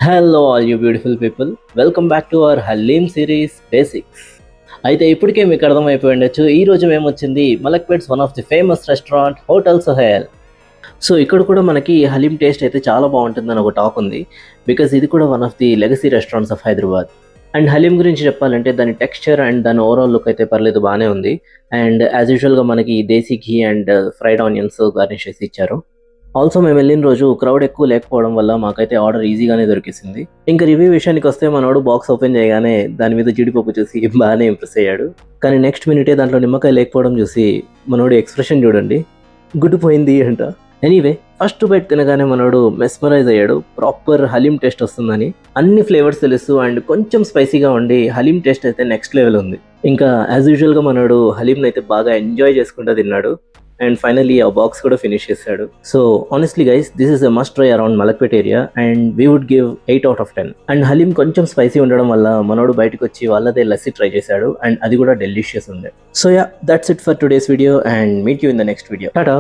Hello all you beautiful people, welcome back to our haleem series basics. అయితే ఇప్పటికే మీకు అర్థమైపోయి ఉండొచ్చు, ఈరోజు మేము వచ్చింది Malakpet's one of the famous restaurant hotel Sohail. So ఇక్కడ కూడా మనకి హలీం టేస్ట్ అయితే చాలా బాగుంటుందని ఒక టాక్ ఉంది, బికాజ్ ఇది కూడా one of the legacy restaurants of Hyderabad. And haleem గురించి చెప్పాలంటే దాని టెక్స్చర్ అండ్ దాని ఓవరాల్ లుక్ అయితే పర్లేదు, బాగానే ఉంది. అండ్ యాజ్ యూజువల్గా మనకి దేశీ ఘీ అండ్ ఫ్రైడ్ ఆనియన్స్ గార్నిష్ చేసి ఇచ్చారు. ఆల్సో మేము వెళ్ళిన రోజు క్రౌడ్ ఎక్కువ లేకపోవడం వల్ల మాకైతే ఆర్డర్ ఈజీగానే దొరికేసింది. ఇంకా రివ్యూ విషయానికి వస్తే మనోడు బాక్స్ ఓపెన్ చేయగానే దాని మీద జీడిపప్పు చూసి బాగానే ఇంప్రెస్ అయ్యాడు. కానీ నెక్స్ట్ మినిటే దాంట్లో నిమ్మకాయ లేకపోవడం చూసి మనోడు ఎక్స్ప్రెషన్ చూడండి, గుడ్డిపోయింది అంట. ఎనీవే, ఫస్ట్ బైట్ తినగానే మనోడు మెస్మరైజ్ అయ్యాడు, ప్రాపర్ హలీం టేస్ట్ వస్తుందని. అన్ని ఫ్లేవర్స్ తెలుసు అండ్ కొంచెం స్పైసీగా ఉండి హలీం టేస్ట్ అయితే నెక్స్ట్ లెవెల్ ఉంది. ఇంకా యాజ్ యూజువల్గా మనోడు హలీంని అయితే బాగా ఎంజాయ్ చేసుకుంటూ తిన్నాడు. అండ్ ఫైనలీ ఆ బాక్స్ కూడా ఫినిష్ చేశాడు. So honestly guys, this is a must try around Malakpet area and we would give 8 out of 10. And haleem కొంచెం స్పైసీ ఉండడం వల్ల మనోడు బయటకు వచ్చి వాళ్ళదే లస్సీ ట్రై చేశాడు అండ్ అది కూడా డెలిషియస్ ఉండే. So yeah, that's it for today's video and meet you in the next video. Tata.